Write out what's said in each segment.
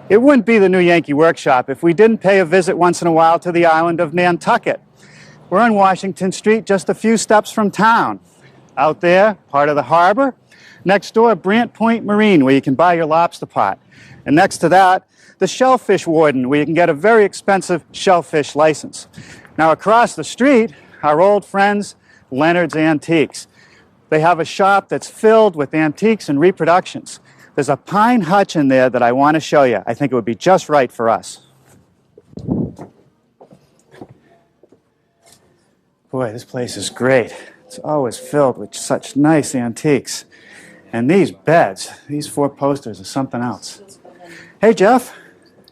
It wouldn't be the new Yankee Workshop if we didn't pay a visit once in a while to the island of Nantucket. We're on Washington Street, just a few steps from town. Out there, part of the harbor. Next door, Brant Point Marine, where you can buy your lobster pot. And next to that, the Shellfish Warden, where you can get a very expensive shellfish license. Now across the street, our old friends, Leonard's Antiques. They have a shop that's filled with antiques and reproductions. There's a pine hutch in there that I want to show you. I think it would be just right for us. Boy, this place is great. It's always filled with such nice antiques. And these beds, these four posters are something else. Hey, Jeff.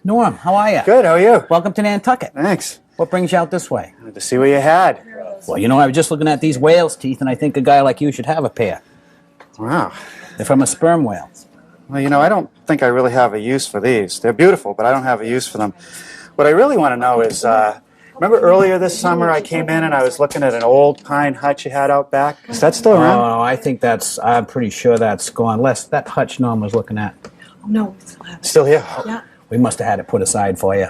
Norm, how are you? Good, how are you? Welcome to Nantucket. Thanks. What brings you out this way? Good to see what you had. Well, you know, I was just looking at these whale's teeth, and I think a guy like you should have a pair. Wow. They're from a sperm whale. Well, you know, I don't think I really have a use for these. They're beautiful, but I don't have a use for them. What I really want to know is, remember earlier this summer I came in and I was looking at an old pine hutch you had out back? Is that still around? Oh, I think I'm pretty sure that's gone. That hutch Norm was looking at. Oh, no, we still have it. Still here? Yeah. We must have had it put aside for you.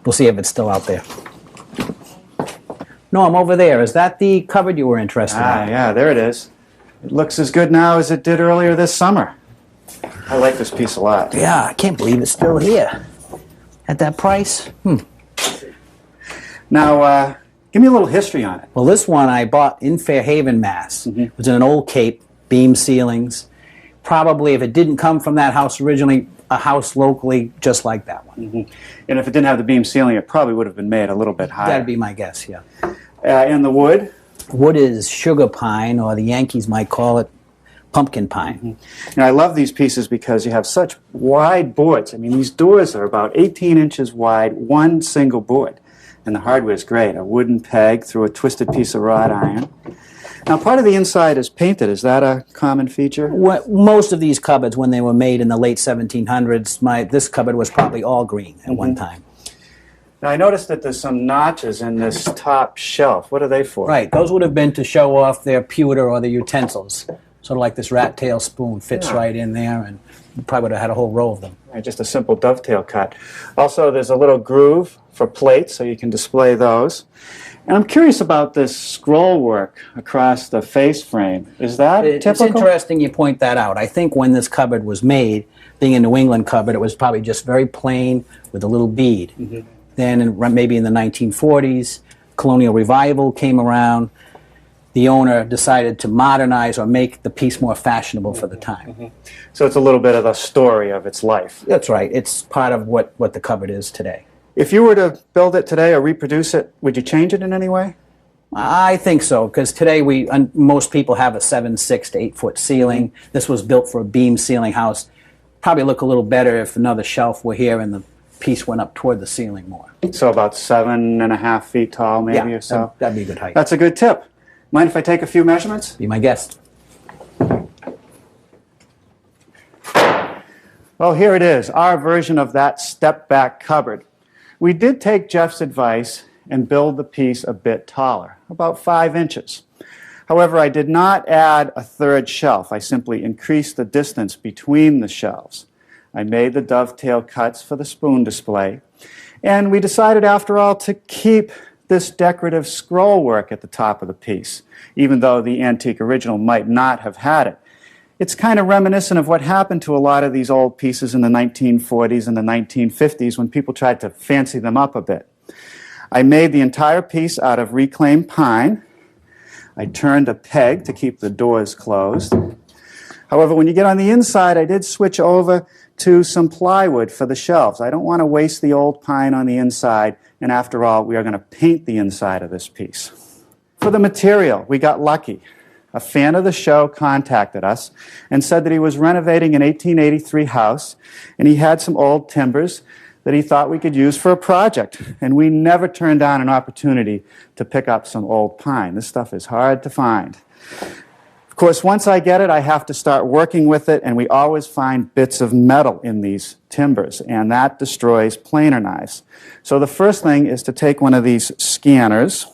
We'll see if it's still out there. Norm, over there, is that the cupboard you were interested in? Yeah, there it is. It looks as good now as it did earlier this summer. I like this piece a lot. Yeah, I can't believe it's still here. At that price? Now, give me a little history on it. Well, this one I bought in Fairhaven, Mass. It was in an old cape, beam ceilings. Probably, if it didn't come from that house originally, a house locally just like that one. And if it didn't have the beam ceiling, it probably would have been made a little bit higher. That'd be my guess, yeah. And the wood? Wood is sugar pine, or the Yankees might call it pumpkin pine. Now, I love these pieces because you have such wide boards. I mean, these doors are about 18 inches wide, one single board. And the hardware is great. A wooden peg through a twisted piece of wrought iron. Now, part of the inside is painted. Is that a common feature? Most of these cupboards, when they were made in the late 1700s, this cupboard was probably all green at one time. Now, I noticed that there's some notches in this top shelf. What are they for? Right. Those would have been to show off their pewter or their utensils. Sort of like this rat tail spoon fits right in there, and you probably would have had a whole row of them. Right, just a simple dovetail cut. Also, there's a little groove for plates, so you can display those. And I'm curious about this scroll work across the face frame. Is that typical? It's interesting you point that out. I think when this cupboard was made, being a New England cupboard, it was probably just very plain with a little bead. Then maybe in the 1940s, colonial revival came around. The owner decided to modernize or make the piece more fashionable for the time. So it's a little bit of the story of its life. That's right. It's part of what the cupboard is today. If you were to build it today or reproduce it, would you change it in any way? I think so, because today most people have a 7-6 to 8 foot ceiling. This was built for a beam ceiling house. Probably look a little better if another shelf were here and the piece went up toward the ceiling more. So about 7.5 feet tall, maybe, or so? That'd be a good height. That's a good tip. Mind if I take a few measurements? Be my guest. Well, here it is, our version of that step-back cupboard. We did take Jeff's advice and build the piece a bit taller, about 5 inches. However, I did not add a third shelf. I simply increased the distance between the shelves. I made the dovetail cuts for the spoon display, and we decided, after all, to keep this decorative scroll work at the top of the piece, even though the antique original might not have had it. It's kind of reminiscent of what happened to a lot of these old pieces in the 1940s and the 1950s when people tried to fancy them up a bit. I made the entire piece out of reclaimed pine. I turned a peg to keep the doors closed. However, when you get on the inside, I did switch over to some plywood for the shelves. I don't want to waste the old pine on the inside, and after all, we are going to paint the inside of this piece. For the material, we got lucky. A fan of the show contacted us and said that he was renovating an 1883 house, and he had some old timbers that he thought we could use for a project. And we never turned down an opportunity to pick up some old pine. This stuff is hard to find. Of course, once I get it, I have to start working with it, and we always find bits of metal in these timbers, and that destroys planer knives. So the first thing is to take one of these scanners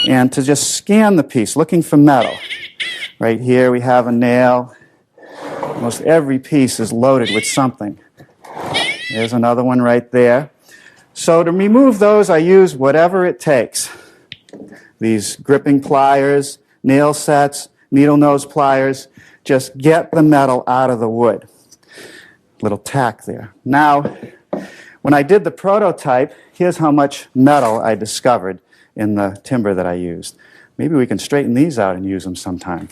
and to just scan the piece, looking for metal. Right here we have a nail. Almost every piece is loaded with something. There's another one right there. So to remove those, I use whatever it takes. These gripping pliers, nail sets, needle nose pliers. Just get the metal out of the wood. Little tack there. Now, when I did the prototype, here's how much metal I discovered in the timber that I used. Maybe we can straighten these out and use them sometime.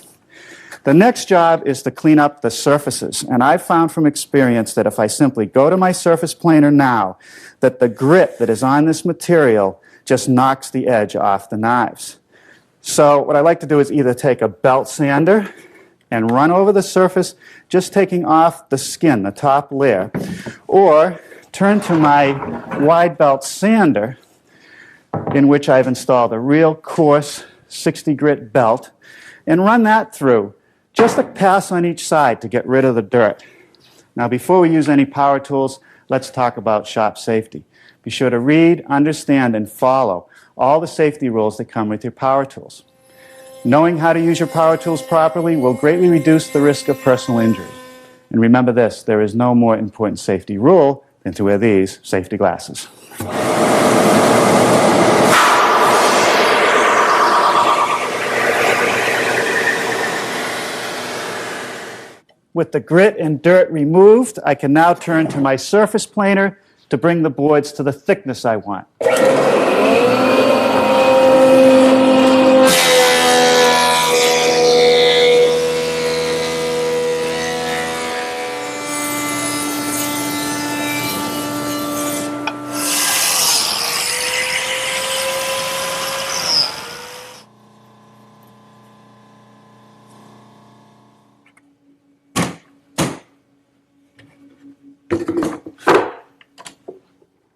The next job is to clean up the surfaces. And I've found from experience that if I simply go to my surface planer now, that the grit that is on this material just knocks the edge off the knives. So what I like to do is either take a belt sander and run over the surface, just taking off the skin, the top layer, or turn to my wide belt sander, in which I've installed a real coarse 60 grit belt, and run that through, just a pass on each side to get rid of the dirt. Now, before we use any power tools, let's talk about shop safety. Be sure to read, understand, and follow all the safety rules that come with your power tools. Knowing how to use your power tools properly will greatly reduce the risk of personal injury. And remember this, there is no more important safety rule than to wear these safety glasses. With the grit and dirt removed, I can now turn to my surface planer to bring the boards to the thickness I want.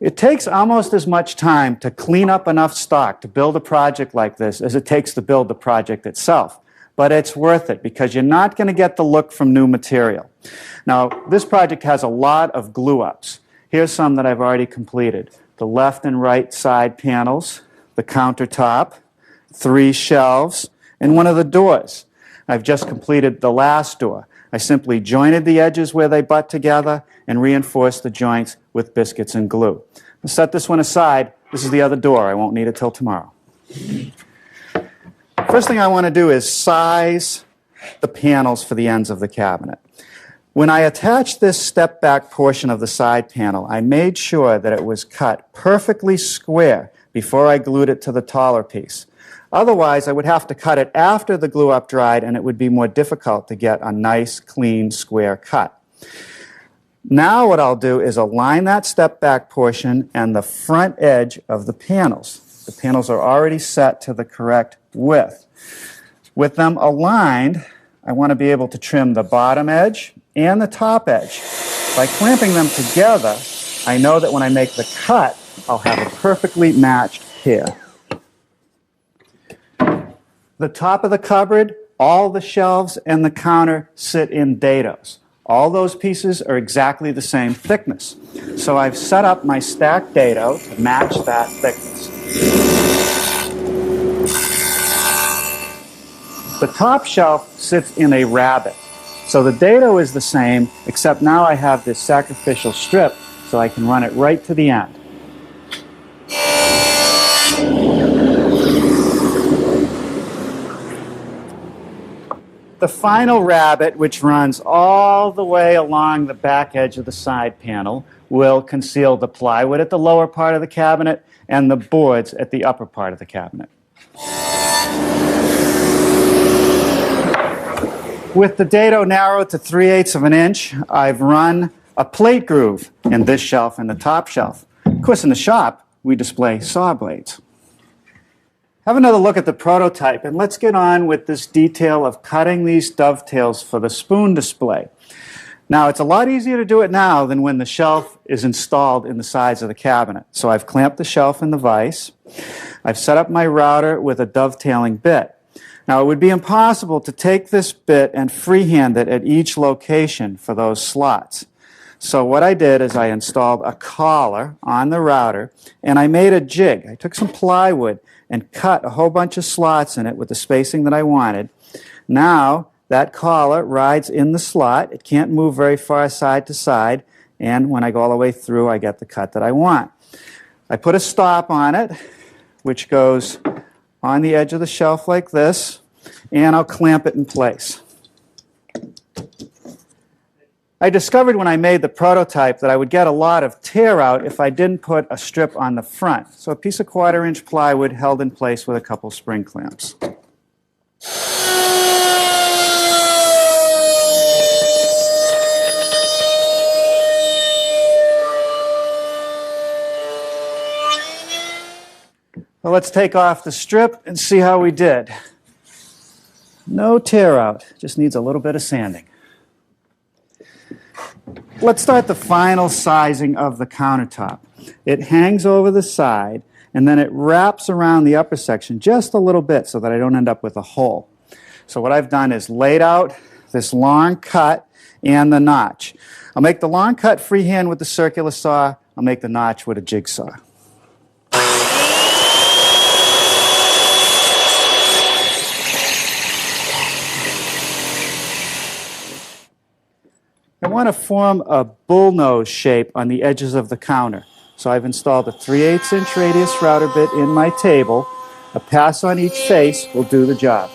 It takes almost as much time to clean up enough stock to build a project like this as it takes to build the project itself. But it's worth it because you're not going to get the look from new material. Now, this project has a lot of glue-ups. Here's some that I've already completed. The left and right side panels, the countertop, 3 shelves, and one of the doors. I've just completed the last door. I simply jointed the edges where they butt together and reinforced the joints with biscuits and glue. I'll set this one aside. This is the other door. I won't need it till tomorrow. First thing I want to do is size the panels for the ends of the cabinet. When I attached this step-back portion of the side panel, I made sure that it was cut perfectly square before I glued it to the taller piece. Otherwise, I would have to cut it after the glue-up dried, and it would be more difficult to get a nice, clean, square cut. Now what I'll do is align that step-back portion and the front edge of the panels. The panels are already set to the correct width. With them aligned, I want to be able to trim the bottom edge and the top edge. By clamping them together, I know that when I make the cut, I'll have a perfectly matched pair. The top of the cupboard, all the shelves, and the counter sit in dados. All those pieces are exactly the same thickness. So I've set up my stacked dado to match that thickness. The top shelf sits in a rabbet. So the dado is the same, except now I have this sacrificial strip so I can run it right to the end. The final rabbet, which runs all the way along the back edge of the side panel, will conceal the plywood at the lower part of the cabinet and the boards at the upper part of the cabinet. With the dado narrowed to 3/8 of an inch, I've run a plate groove in this shelf and the top shelf. Of course, in the shop, we display saw blades. Have another look at the prototype, and let's get on with this detail of cutting these dovetails for the spoon display. Now, it's a lot easier to do it now than when the shelf is installed in the sides of the cabinet. So I've clamped the shelf in the vise. I've set up my router with a dovetailing bit. Now, it would be impossible to take this bit and freehand it at each location for those slots. So what I did is I installed a collar on the router, and I made a jig. I took some plywood and cut a whole bunch of slots in it with the spacing that I wanted. Now, that collar rides in the slot. It can't move very far side to side, And when I go all the way through, I get the cut that I want. I put a stop on it, which goes on the edge of the shelf like this, and I'll clamp it in place. I discovered when I made the prototype that I would get a lot of tear out if I didn't put a strip on the front. So a piece of 1/4-inch plywood held in place with a couple spring clamps. Well, let's take off the strip and see how we did. No tear out, just needs a little bit of sanding. Let's start the final sizing of the countertop. It hangs over the side, and then it wraps around the upper section just a little bit so that I don't end up with a hole. So what I've done is laid out this long cut and the notch. I'll make the long cut freehand with the circular saw. I'll make the notch with a jigsaw. I want to form a bullnose shape on the edges of the counter. So I've installed a 3/8-inch radius router bit in my table. A pass on each face will do the job.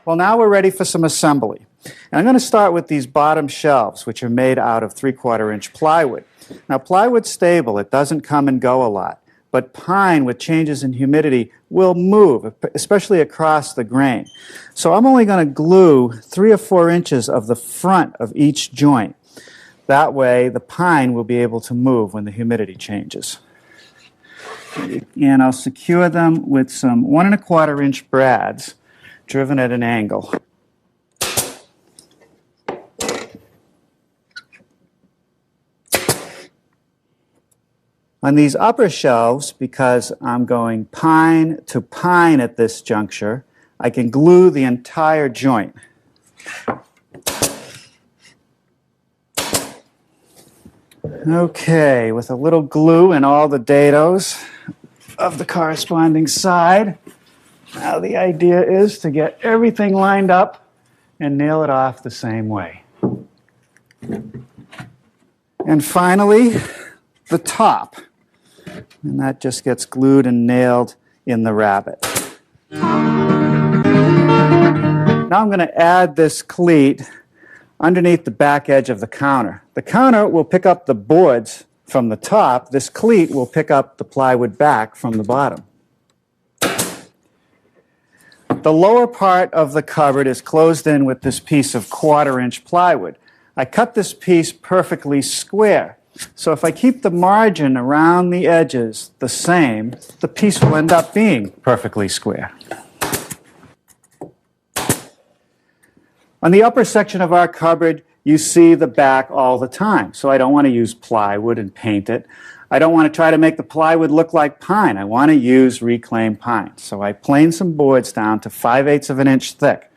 Well, now we're ready for some assembly. And I'm going to start with these bottom shelves, which are made out of 3/4-inch plywood. Now, plywood's stable. It doesn't come and go a lot. But pine, with changes in humidity, will move, especially across the grain. So I'm only going to glue 3 or 4 inches of the front of each joint. That way, the pine will be able to move when the humidity changes. And I'll secure them with some 1 1/4-inch brads driven at an angle. On these upper shelves, because I'm going pine to pine at this juncture, I can glue the entire joint. Okay, with a little glue and all the dados of the corresponding side, now the idea is to get everything lined up and nail it off the same way. And finally, the top. And that just gets glued and nailed in the rabbet. Now I'm going to add this cleat underneath the back edge of the counter. The counter will pick up the boards from the top. This cleat will pick up the plywood back from the bottom. The lower part of the cupboard is closed in with this piece of 1/4-inch plywood. I cut this piece perfectly square. So if I keep the margin around the edges the same, the piece will end up being perfectly square. On the upper section of our cupboard, you see the back all the time. So I don't want to use plywood and paint it. I don't want to try to make the plywood look like pine. I want to use reclaimed pine. So I plane some boards down to 5/8 of an inch thick.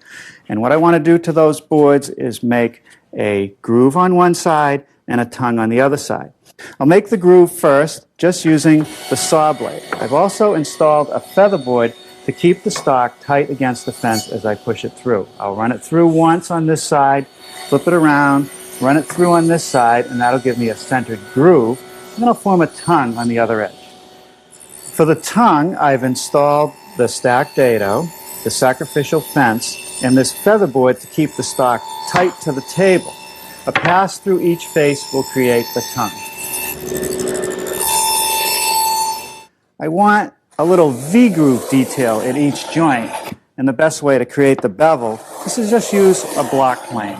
And what I want to do to those boards is make a groove on one side and a tongue on the other side. I'll make the groove first, just using the saw blade. I've also installed a feather board to keep the stock tight against the fence as I push it through. I'll run it through once on this side, flip it around, run it through on this side, and that'll give me a centered groove. And then I'll form a tongue on the other edge. For the tongue, I've installed the stacked dado, the sacrificial fence, and this feather board to keep the stock tight to the table. A pass through each face will create the tongue. I want a little V-groove detail in each joint, and the best way to create the bevel is to just use a block plane.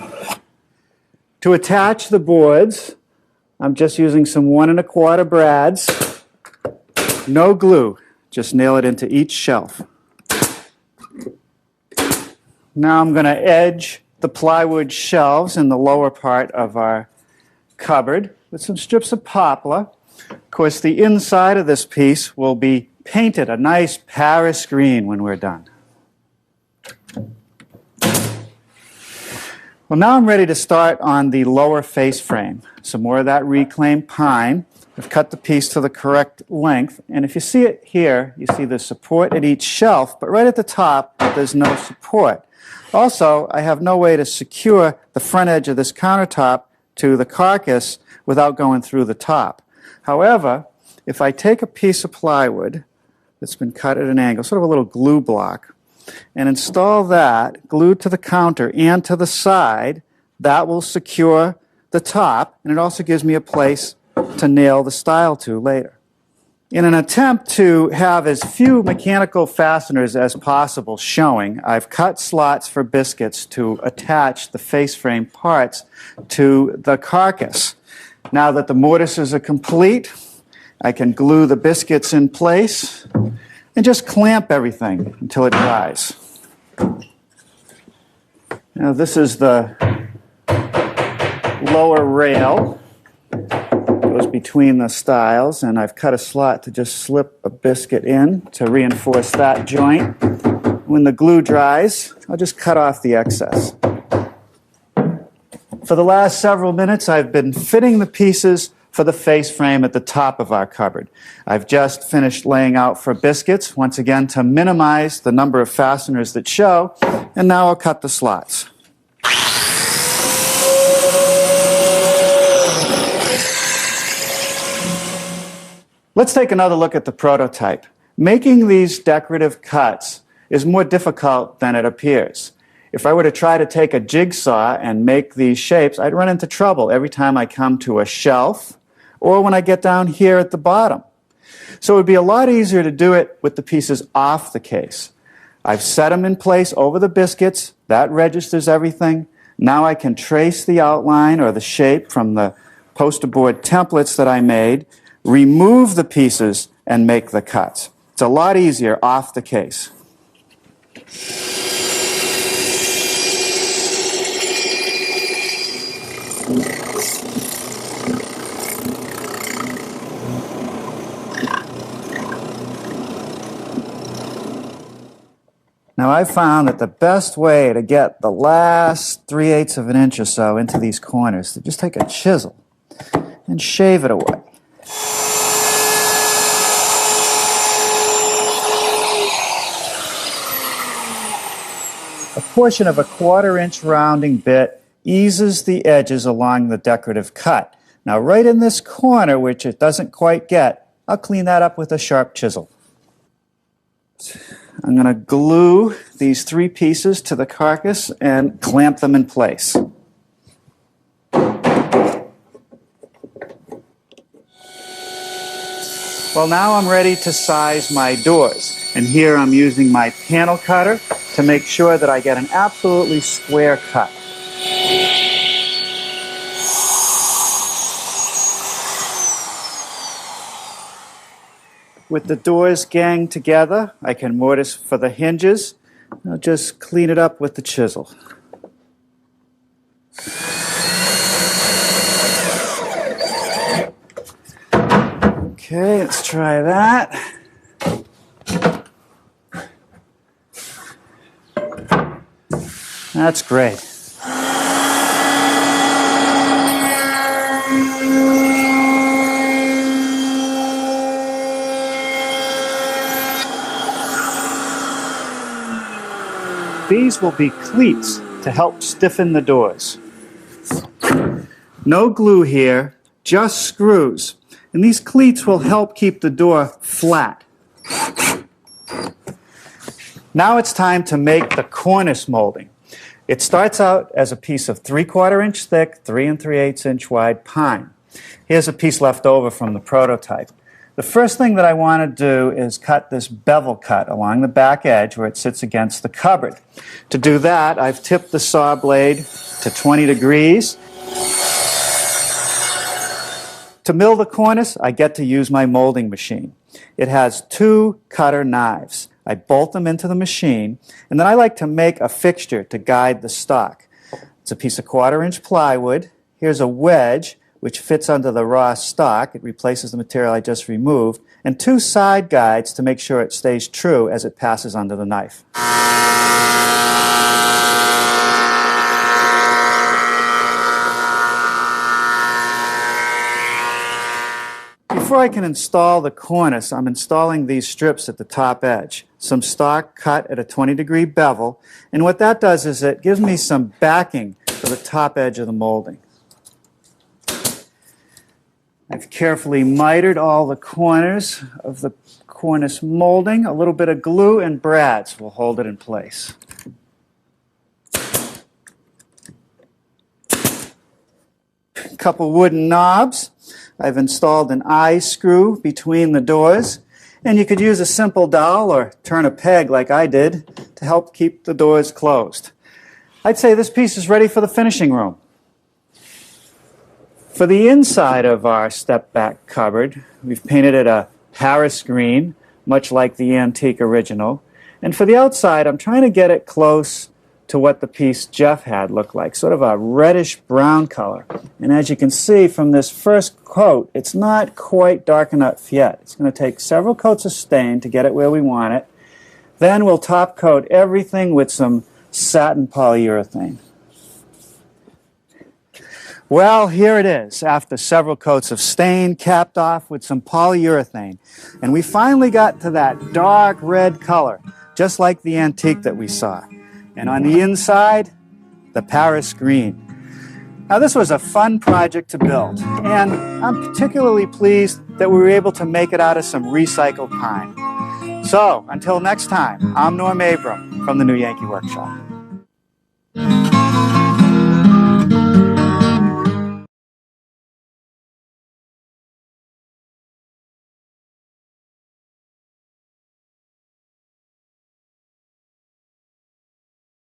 To attach the boards, I'm just using some 1 1/4 brads. No glue, just nail it into each shelf. Now I'm going to edge the plywood shelves in the lower part of our cupboard with some strips of poplar. Of course, the inside of this piece will be painted a nice Paris green when we're done. Well, now I'm ready to start on the lower face frame. Some more of that reclaimed pine. I've cut the piece to the correct length, and if you see it here, you see the support at each shelf, but right at the top, there's no support. Also, I have no way to secure the front edge of this countertop to the carcass without going through the top. However, if I take a piece of plywood that's been cut at an angle, sort of a little glue block, and install that glued to the counter and to the side, that will secure the top, and it also gives me a place to nail the stile to later. In an attempt to have as few mechanical fasteners as possible showing, I've cut slots for biscuits to attach the face frame parts to the carcass. Now that the mortises are complete, I can glue the biscuits in place and just clamp everything until it dries. Now this is the lower rail. Goes between the stiles, and I've cut a slot to just slip a biscuit in to reinforce that joint. When the glue dries, I'll just cut off the excess. For the last several minutes, I've been fitting the pieces for the face frame at the top of our cupboard. I've just finished laying out for biscuits, once again to minimize the number of fasteners that show, and now I'll cut the slots. Let's take another look at the prototype. Making these decorative cuts is more difficult than it appears. If I were to try to take a jigsaw and make these shapes, I'd run into trouble every time I come to a shelf or when I get down here at the bottom. So it would be a lot easier to do it with the pieces off the case. I've set them in place over the biscuits. That registers everything. Now I can trace the outline or the shape from the poster board templates that I made, remove the pieces, and make the cuts. It's a lot easier off the case. Now I've found that the best way to get the last 3/8 of an inch or so into these corners is to just take a chisel and shave it away. A portion of a 1/4 inch rounding bit eases the edges along the decorative cut. Now right in this corner, which it doesn't quite get, I'll clean that up with a sharp chisel. I'm going to glue these 3 pieces to the carcass and clamp them in place. Well, now I'm ready to size my doors. And here I'm using my panel cutter to make sure that I get an absolutely square cut. With the doors ganged together, I can mortise for the hinges. I'll just clean it up with the chisel. Okay, let's try that. That's great. These will be cleats to help stiffen the doors. No glue here, just screws. And these cleats will help keep the door flat. Now it's time to make the cornice molding. It starts out as a piece of 3/4 inch thick, 3 3/8 inch wide pine. Here's a piece left over from the prototype. The first thing that I want to do is cut this bevel cut along the back edge where it sits against the cupboard. To do that, I've tipped the saw blade to 20 degrees. To mill the cornice, I get to use my molding machine. It has 2 cutter knives. I bolt them into the machine, and then I like to make a fixture to guide the stock. It's a piece of 1/4 inch plywood. Here's a wedge, which fits under the raw stock. It replaces the material I just removed, and 2 side guides to make sure it stays true as it passes under the knife. before I can install the cornice, I'm installing these strips at the top edge. Some stock cut at a 20-degree bevel, and what that does is it gives me some backing for the top edge of the molding. I've carefully mitered all the corners of the cornice molding. A little bit of glue and brads will hold it in place. A couple wooden knobs. I've installed an eye screw between the doors, and you could use a simple dowel or turn a peg like I did to help keep the doors closed. I'd say this piece is ready for the finishing room. For the inside of our step-back cupboard, we've painted it a Paris green, much like the antique original. And for the outside, I'm trying to get it close to what the piece Jeff had looked like, sort of a reddish-brown color. And as you can see from this first coat, it's not quite dark enough yet. It's going to take several coats of stain to get it where we want it. Then we'll top coat everything with some satin polyurethane. Well, here it is, after several coats of stain, capped off with some polyurethane. And we finally got to that dark red color, just like the antique that we saw. And on the inside, the Paris green. Now, this was a fun project to build, and I'm particularly pleased that we were able to make it out of some recycled pine. So, until next time, I'm Norm Abram from the New Yankee Workshop.